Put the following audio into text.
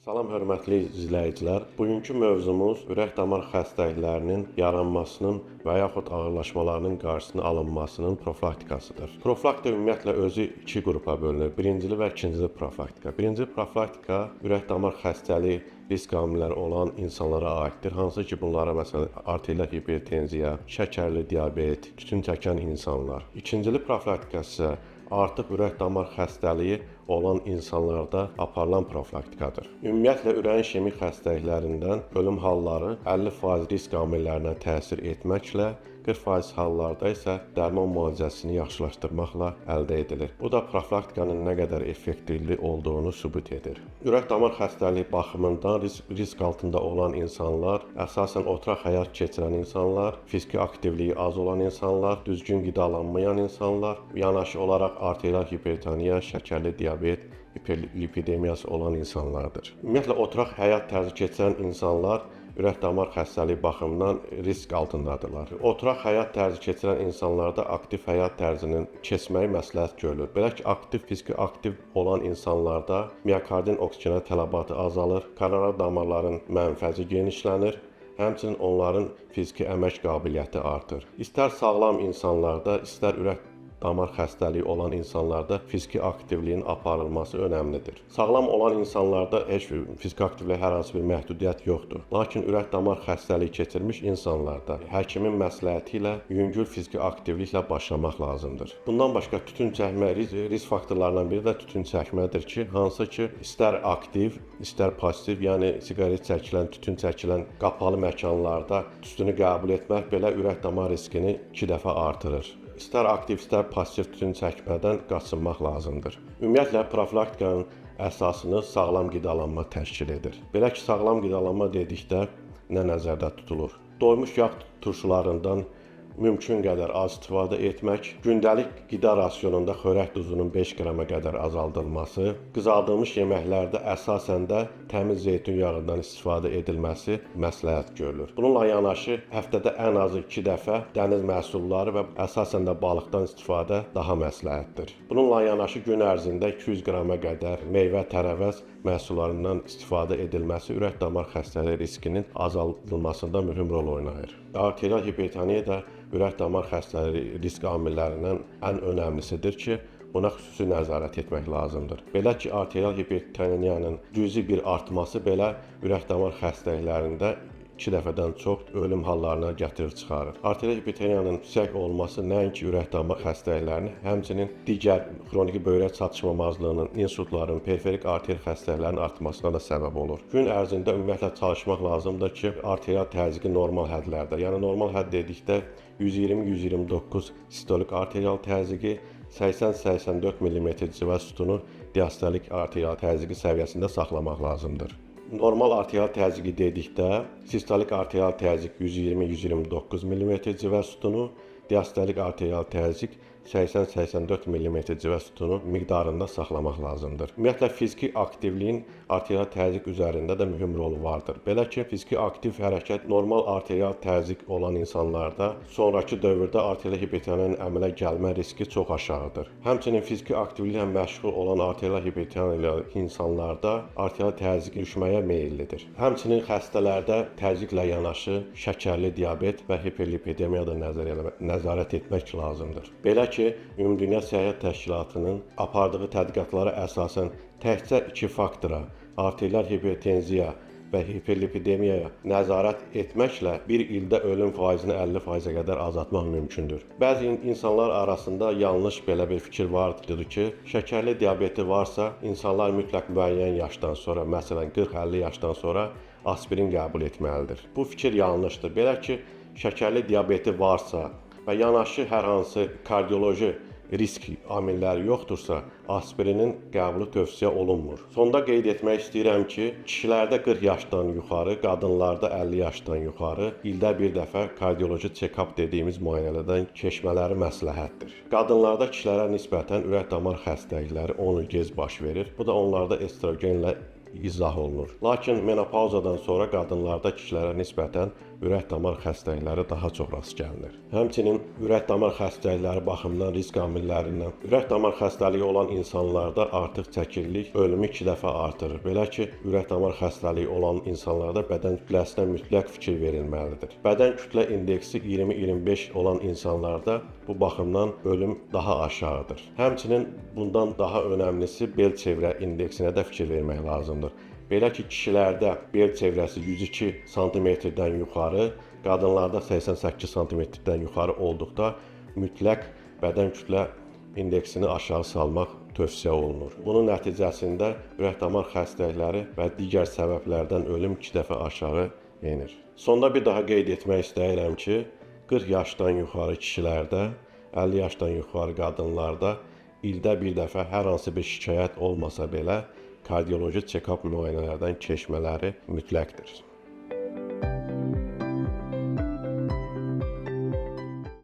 Salam hörmətli izləyicilər. Bugünkü mövzumuz ürək-damar xəstəliklərinin yaranmasının və yaxud ağırlaşmalarının qarşısının alınmasının profilaktikasıdır. Profilaktika ümumiyyətlə özü iki qrupa bölünür. Birincili və ikincili profilaktika. Birinci profilaktika ürək-damar xəstəliyi risk amilləri olan insanlara aiddir. Hansı ki, bunlara məsələn arterial hipertenziya, şəkərli diabet, tütün çəkən insanlar. İkincili profilaktika isə artıq ürək-damar xəstəliyi olan insanlarda aparılan profilaktikadır. Ümumiyyətlə ürəyin işemik xəstəliklərindən ölüm halları 50% risk amillərinə təsir etməklə, 40% hallarda isə dərman müalicəsini yaxşılaşdırmaqla əldə edilir. Bu da profilaktikanın nə qədər effektivli olduğunu sübut edir. Ürək-damar xəstəliyi baxımından risk altında olan insanlar, əsasən oturaq həyat keçirən insanlar, fiziki aktivliyi az olan insanlar, düzgün qidalanmayan insanlar, yanaşı olaraq arterial hipertoniya, şəkərli diabet, hiperlipidemiyası olan insanlardır. Ümumiyyətlə oturaq həyat tərzi keçirən insanlar ürək-damar xəstəliyi baxımından risk altındadırlar. Oturaq həyat tərzi keçirən insanlarda aktiv həyat tərzinin keçməyi məsləhət görülür. Belə ki, fiziki aktiv olan insanlarda miokardin oksigenə tələbatı azalır, koronar damarların mənfəzi genişlənir, həmçinin onların fiziki əmək qabiliyyəti artır. İstər sağlam insanlarda, istər ürək-damar xəstəliyi olan insanlarda fiziki aktivliyin aparılması önəmlidir. Sağlam olan insanlarda heç fiziki aktivliyə hər hansı bir məhdudiyyət yoxdur. Lakin ürək-damar xəstəliyi keçirmiş insanlarda həkimin məsləhəti ilə yüngül fiziki aktivliklə başlamaq lazımdır. Bundan başqa tütün çəkmə risk faktorlarından biri də tütün çəkmədir ki, hansı ki, istər aktiv, istər pasiv, yəni siqaret çəkilən, tütün çəkilən qapalı məkanlarda tütünü qəbul etmək belə ürək-damar riskini 2 dəfə artırır. İstər aktiv, istər pasiv tütün çəkmədən qaçınmaq lazımdır. Ümumiyyətlə, profilaktikanın əsasını sağlam qidalanma təşkil edir. Belə ki, sağlam qidalanma dedikdə nə nəzərdə tutulur? Doymuş yağ turşularından mümkün qədər az istifadə etmək, gündəlik qida rasionunda xörək duzunun 5 qrama qədər azaldılması, qızardılmış yeməklərdə əsasən də təmiz zeytun yağından istifadə edilməsi məsləhət görülür. Bununla yanaşı, həftədə ən azı 2 dəfə dəniz məhsulları və əsasən də balıqdan istifadə daha məsləhətdir. Bununla yanaşı, gün ərzində 200 qrama qədər meyvə, tərəvəz məhsullarından istifadə edilməsi ürək-damar xəstəliyi riskinin azaldılmasında mühüm rol oynayır. Arterial hipertoniya da ürək-damar xəstəliyi risk amillərindən ən önəmlisidir ki, buna xüsusi nəzarət etmək lazımdır. Belə ki, arterial hipertoniyanın cüzi bir artması belə ürək-damar xəstəliklərində 2 dəfədən çox ölüm hallarına gətirib çıxarır. Arterial hipertoniyanın yüksək olması nəinki ürək-damar xəstəliklərinin, həmçinin digər xroniki böyrək çatışmamazlığının, insultların, periferik arterial xəstəliklərinin artmasına da səbəb olur. Gün ərzində ümumiyyətlə çalışmaq lazımdır ki, arterial təzyiqi normal hədlərdə, yəni normal hədd dedikdə 120-129 sistolik arterial təzyiqi, 80-84 mm civə sütunu diastolik arterial təzyiqi səviyyəsində saxlamaq lazımdır. Normal arterial təzyiqi dedikdə sistolik arterial təzyiq 120-129 mm civə sütunu, diastolik arterial təzyiq 80-84 mm civə sütunu miqdarında saxlamaq lazımdır. Ümumiyyətlə, fiziki aktivliyin arterial təzyiq üzərində də mühüm rolu vardır. Belə ki, fiziki aktiv hərəkət normal arterial təzyiq olan insanlarda sonrakı dövrdə arterial hipertoniyanın əmələ gəlmə riski çox aşağıdır. Həmçinin fiziki aktivliklə məşğul olan arterial hipertoniya insanlarda arterial təzyiq düşməyə meyillidir. Həmçinin xəstələrdə təzyiqlə yanaşı şəkərli diabet və hiperlipidemiya da nəzarət etmək lazımdır. Belə ki, Ümumdünya Səhiyyə Təşkilatının apardığı tədqiqatlara əsasən təkcə 2 faktora, arterial hipertenziya və hiperlipidemiyaya nəzarət etməklə bir ildə ölüm faizini 50%-ə qədər azaltmaq mümkündür. Bəzi insanlar arasında yanlış belə bir fikir vardır ki, şəkərli diabeti varsa, insanlar mütləq müəyyən yaşdan sonra, məsələn 40-50 yaşdan sonra aspirin qəbul etməlidir. Bu fikir yanlışdır. Belə ki, şəkərli diabeti varsa və yanaşı hər hansı kardioloji risk amilləri yoxdursa, aspirinin qəbulu tövsiyə olunmur. Sonda qeyd etmək istəyirəm ki, kişilərdə 40 yaşdan yuxarı, qadınlarda 50 yaşdan yuxarı ildə bir dəfə kardioloji check-up dediyimiz müayinələrdən keçmələri məsləhətdir. Qadınlarda kişilərə nisbətən ürək-damar xəstəlikləri 10 il gec baş verir. Bu da onlarda estrogenlə izah olunur. Lakin menopauzadan sonra qadınlarda kişilərə nisbətən ürək-damar xəstəlikləri daha çox rast gəlinir. Həmçinin ürək-damar xəstəlikləri baxımından risk amillərindən ürək-damar xəstəliyi olan insanlarda artıq çəkirlik ölümü 2 dəfə artırır. Belə ki, ürək-damar xəstəliyi olan insanlarda bədən kütləsinə mütləq fikir verilməlidir. Bədən kütlə indeksi 20-25 olan insanlarda bu baxımdan ölüm daha aşağıdır. Həmçinin bundan daha önəmlisi bel çevrə indeksinə də fikir vermək lazımdır. Belə ki, kişilərdə bel çevrəsi 102 sm-dən yuxarı, qadınlarda 88 sm-dən yuxarı olduqda mütləq bədən kütlə indeksini aşağı salmaq tövsiyə olunur. Bunun nəticəsində ürək-damar xəstəlikləri və digər səbəblərdən ölüm 2 dəfə aşağı enir. Sonda bir daha qeyd etmək istəyirəm ki, 40 yaşdan yuxarı kişilərdə, 50 yaşdan yuxarı qadınlarda ildə bir dəfə hər hansı bir şikayət olmasa belə kardioloji check-up müayinələrdən keçmələri mütləqdir.